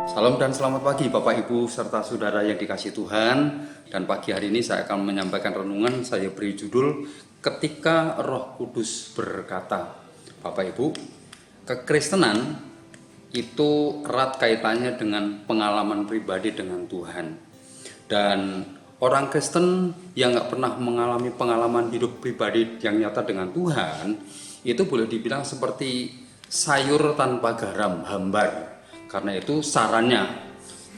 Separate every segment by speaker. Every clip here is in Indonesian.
Speaker 1: Salam dan selamat pagi Bapak Ibu serta saudara yang dikasihi Tuhan. Dan pagi hari ini saya akan menyampaikan renungan, saya beri judul Ketika Roh Kudus Berkata. Bapak Ibu, kekristenan itu erat kaitannya dengan pengalaman pribadi dengan Tuhan. Dan orang Kristen yang gak pernah mengalami pengalaman hidup pribadi yang nyata dengan Tuhan, itu boleh dibilang seperti sayur tanpa garam, hambar. Karena itu sarannya,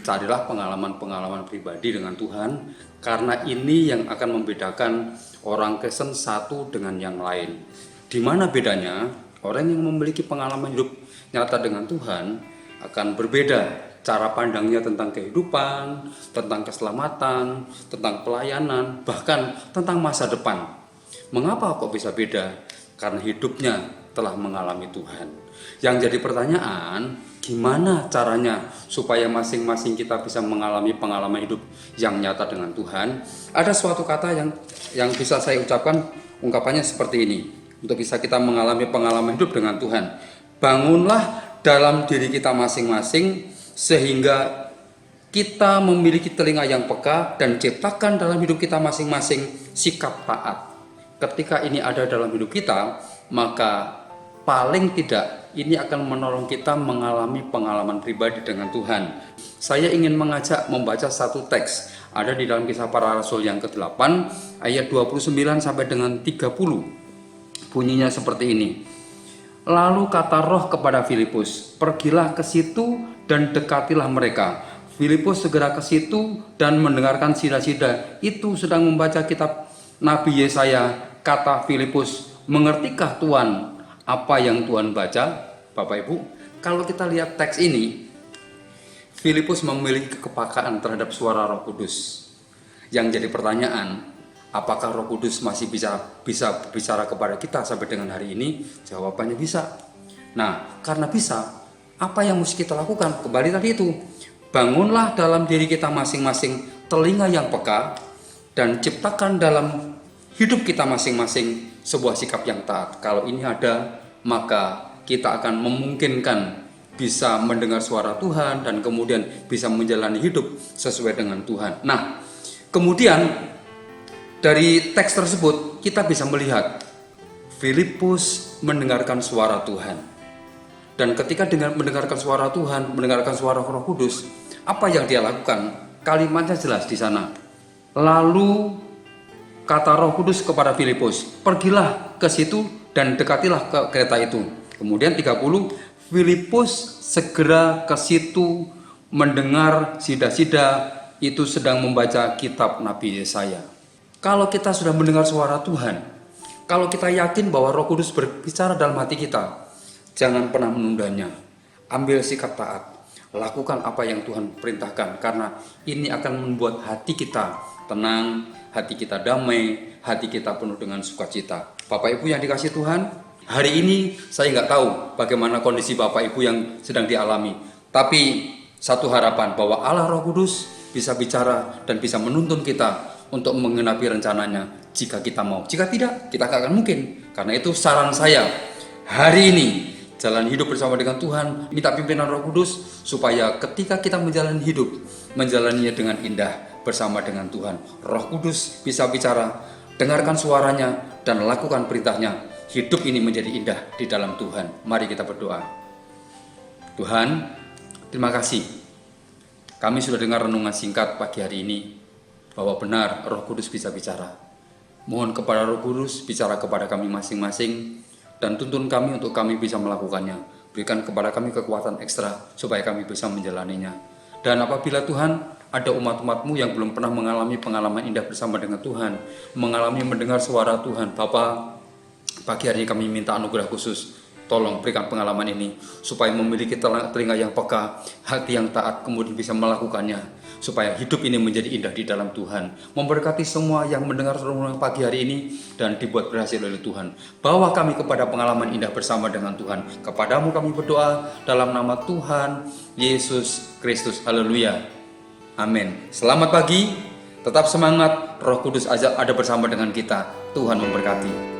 Speaker 1: carilah pengalaman-pengalaman pribadi dengan Tuhan, karena ini yang akan membedakan orang Kristen satu dengan yang lain. Di mana bedanya? Orang yang memiliki pengalaman hidup nyata dengan Tuhan akan berbeda cara pandangnya tentang kehidupan, tentang keselamatan, tentang pelayanan, bahkan tentang masa depan. Mengapa kok bisa beda? Karena hidupnya telah mengalami Tuhan. Yang jadi pertanyaan, gimana caranya supaya masing-masing kita bisa mengalami pengalaman hidup yang nyata dengan Tuhan? Ada suatu kata yang bisa saya ucapkan, ungkapannya seperti ini. Untuk bisa kita mengalami pengalaman hidup dengan Tuhan, bangunlah dalam diri kita masing-masing sehingga kita memiliki telinga yang peka dan ciptakan dalam hidup kita masing-masing sikap taat. Ketika ini ada dalam hidup kita, maka paling tidak ini akan menolong kita mengalami pengalaman pribadi dengan Tuhan. Saya ingin mengajak membaca satu teks, ada di dalam Kisah Para Rasul yang ke-8 ayat 29 sampai dengan 30. Bunyinya seperti ini. Lalu kata Roh kepada Filipus, pergilah ke situ dan dekatilah mereka. Filipus segera ke situ dan mendengarkan sida-sida itu sedang membaca kitab Nabi Yesaya. Kata Filipus, mengertikah Tuhan apa yang Tuhan baca? Bapak Ibu, kalau kita lihat teks ini, Filipus memiliki kepekaan terhadap suara Roh Kudus. Yang jadi pertanyaan, apakah Roh Kudus masih bisa bicara kepada kita sampai dengan hari ini? Jawabannya bisa. Nah, karena bisa, apa yang mesti kita lakukan? Kembali tadi itu, bangunlah dalam diri kita masing-masing telinga yang peka dan ciptakan dalam hidup kita masing-masing sebuah sikap yang taat. Kalau ini ada, maka kita akan memungkinkan bisa mendengar suara Tuhan dan kemudian bisa menjalani hidup sesuai dengan Tuhan. Nah, kemudian dari teks tersebut kita bisa melihat Filipus mendengarkan suara Tuhan. Dan ketika mendengarkan suara Tuhan, mendengarkan suara Roh Kudus, apa yang dia lakukan? Kalimatnya jelas di sana. Lalu kata Roh Kudus kepada Filipus, pergilah ke situ dan dekatilah ke kereta itu. Kemudian 30, Filipus segera ke situ mendengar sida-sida itu sedang membaca kitab Nabi Yesaya. Kalau kita sudah mendengar suara Tuhan, kalau kita yakin bahwa Roh Kudus berbicara dalam hati kita, jangan pernah menundanya. Ambil sikap taat, lakukan apa yang Tuhan perintahkan, karena ini akan membuat hati kita tenang, hati kita damai, hati kita penuh dengan sukacita. Bapak Ibu yang dikasihi Tuhan, hari ini saya nggak tahu bagaimana kondisi Bapak Ibu yang sedang dialami. Tapi satu harapan bahwa Allah Roh Kudus bisa bicara dan bisa menuntun kita untuk menggenapi rencananya jika kita mau. Jika tidak, kita nggak akan mungkin. Karena itu saran saya, hari ini jalan hidup bersama dengan Tuhan, minta pimpinan Roh Kudus supaya ketika kita menjalani hidup, menjalaninya dengan indah bersama dengan Tuhan. Roh Kudus bisa bicara, dengarkan suaranya dan lakukan perintahnya. Hidup ini menjadi indah di dalam Tuhan. Mari kita berdoa. Tuhan, terima kasih. Kami sudah dengar renungan singkat pagi hari ini bahwa benar Roh Kudus bisa bicara. Mohon kepada Roh Kudus bicara kepada kami masing-masing dan tuntun kami untuk kami bisa melakukannya. Berikan kepada kami kekuatan ekstra supaya kami bisa menjalaninya. Dan apabila Tuhan ada umat-umat-Mu yang belum pernah mengalami pengalaman indah bersama dengan Tuhan, mengalami mendengar suara Tuhan, Bapa, pagi hari ini kami minta anugerah khusus. Tolong berikan pengalaman ini supaya memiliki telinga yang peka, hati yang taat, kemudian bisa melakukannya supaya hidup ini menjadi indah di dalam Tuhan. Memberkati semua yang mendengar renungan pagi hari ini dan dibuat berhasil oleh Tuhan. Bawa kami kepada pengalaman indah bersama dengan Tuhan. Kepadamu kami berdoa dalam nama Tuhan Yesus Kristus. Haleluya. Amin. Selamat pagi, tetap semangat, Roh Kudus ada bersama dengan kita. Tuhan memberkati.